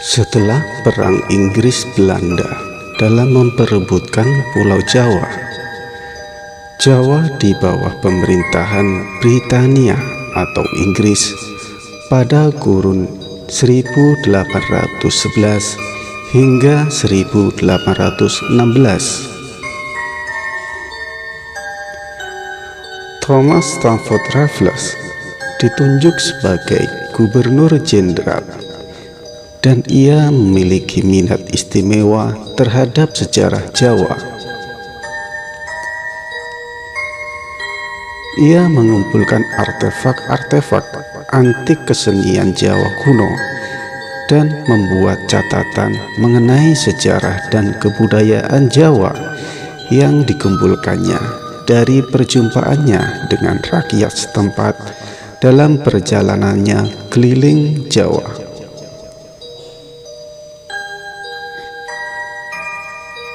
Setelah Perang Inggris-Belanda dalam memperebutkan Pulau Jawa, Jawa di bawah pemerintahan Britania atau Inggris pada kurun 1811 hingga 1816. Thomas Stamford Raffles ditunjuk sebagai Gubernur Jenderal, dan ia memiliki minat istimewa terhadap sejarah Jawa. Ia mengumpulkan artefak-artefak antik kesenian Jawa kuno dan membuat catatan mengenai sejarah dan kebudayaan Jawa yang dikumpulkannya dari perjumpaannya dengan rakyat setempat dalam perjalanannya keliling Jawa.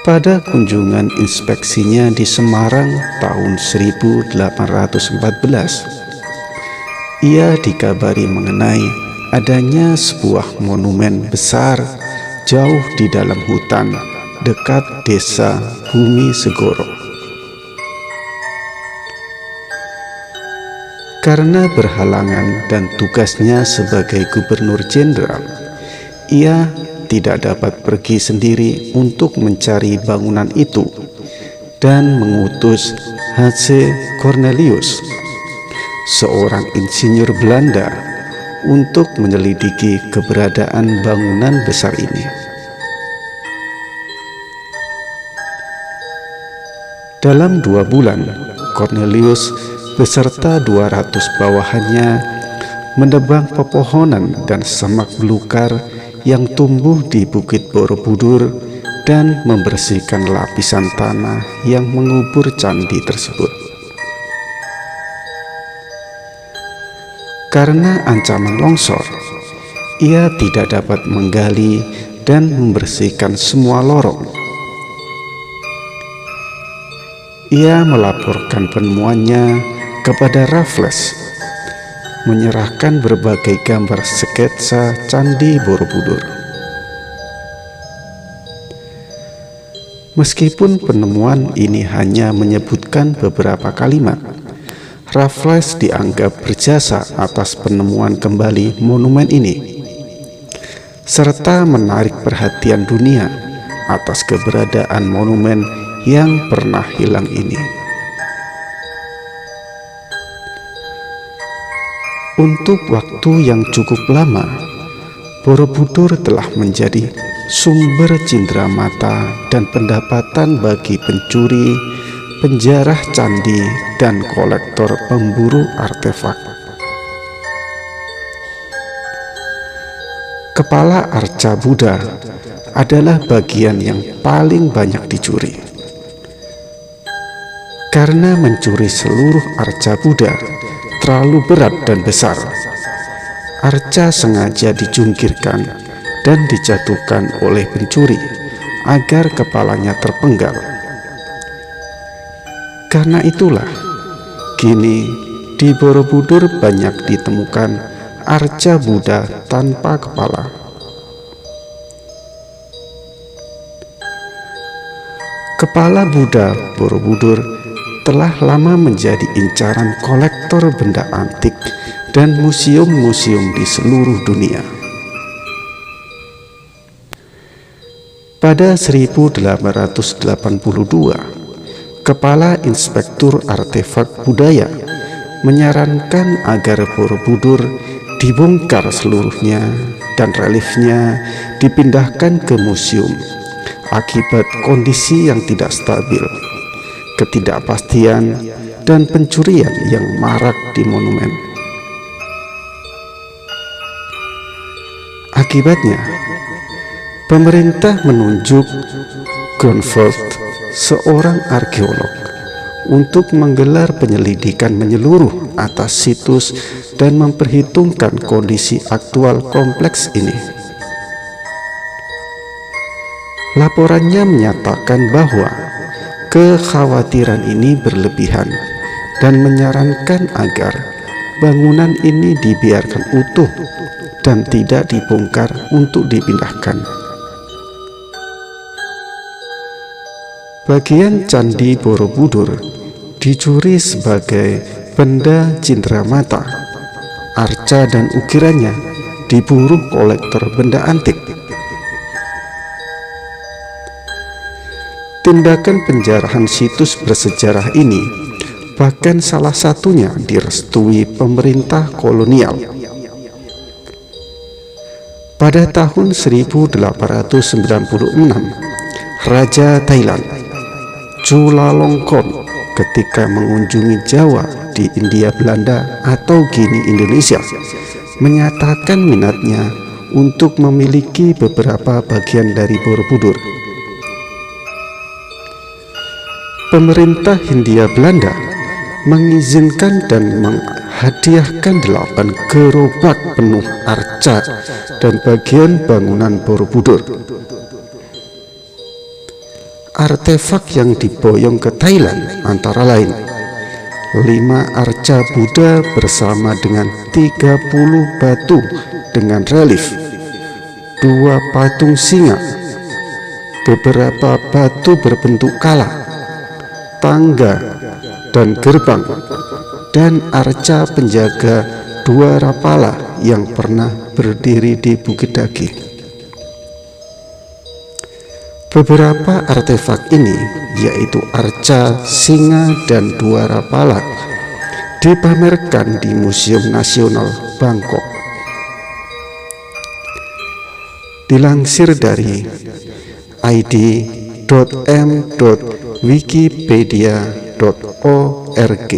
Pada kunjungan inspeksinya di Semarang tahun 1814, ia dikabari mengenai adanya sebuah monumen besar jauh di dalam hutan dekat desa Bumi Segoro. Karena berhalangan dan tugasnya sebagai Gubernur Jenderal, ia tidak dapat pergi sendiri untuk mencari bangunan itu dan mengutus H.C. Cornelius, seorang insinyur Belanda, untuk menyelidiki keberadaan bangunan besar ini. Dalam 2 bulan, Cornelius beserta 200 bawahannya menebang pepohonan dan semak belukar yang tumbuh di Bukit Borobudur dan membersihkan lapisan tanah yang mengubur candi tersebut. Karena ancaman longsor, ia tidak dapat menggali dan membersihkan semua lorong. Ia melaporkan penemuannya kepada Raffles, menyerahkan berbagai gambar sketsa Candi Borobudur. Meskipun penemuan ini hanya menyebutkan beberapa kalimat, Raffles dianggap berjasa atas penemuan kembali monumen ini, serta menarik perhatian dunia atas keberadaan monumen yang pernah hilang ini. Untuk waktu yang cukup lama, Borobudur telah menjadi sumber cindramata dan pendapatan bagi pencuri, penjarah candi, dan kolektor pemburu artefak. Kepala arca Buddha adalah bagian yang paling banyak dicuri. Karena mencuri seluruh arca Buddha terlalu berat dan besar, arca sengaja dijungkirkan dan dijatuhkan oleh pencuri agar kepalanya terpenggal. Karena itulah, kini di Borobudur banyak ditemukan arca Buddha tanpa kepala. Kepala Buddha Borobudur telah lama menjadi incaran kolektor benda antik dan museum-museum di seluruh dunia. Pada 1882, Kepala Inspektur Artefak Budaya menyarankan agar Borobudur dibongkar seluruhnya dan reliefnya dipindahkan ke museum akibat kondisi yang tidak stabil, ketidakpastian, dan pencurian yang marak di monumen. Akibatnya, pemerintah menunjuk Grunwald, seorang arkeolog, untuk menggelar penyelidikan menyeluruh atas situs dan memperhitungkan kondisi aktual kompleks ini. Laporannya menyatakan bahwa kekhawatiran ini berlebihan dan menyarankan agar bangunan ini dibiarkan utuh dan tidak dibongkar untuk dipindahkan. Bagian Candi Borobudur dicuri sebagai benda cindramata. Arca dan ukirannya diburu kolektor benda antik. Tindakan penjarahan situs bersejarah ini bahkan salah satunya direstui pemerintah kolonial. Pada tahun 1896, Raja Thailand Chulalongkorn ketika mengunjungi Jawa di Hindia Belanda atau Gini Indonesia menyatakan minatnya untuk memiliki beberapa bagian dari Borobudur. Pemerintah Hindia Belanda mengizinkan dan menghadiahkan 8 gerobak penuh arca dan bagian bangunan Borobudur. Artefak yang diboyong ke Thailand antara lain 5 arca Buddha bersama dengan 30 batu dengan relief, 2 patung singa, beberapa batu berbentuk kala, tangga dan gerbang, dan arca penjaga 2 rapala yang pernah berdiri di Bukit Dagi. Beberapa artefak ini, yaitu arca, singa, dan 2 rapala, dipamerkan di Museum Nasional Bangkok. Dilansir dari id.m.wikipedia.org.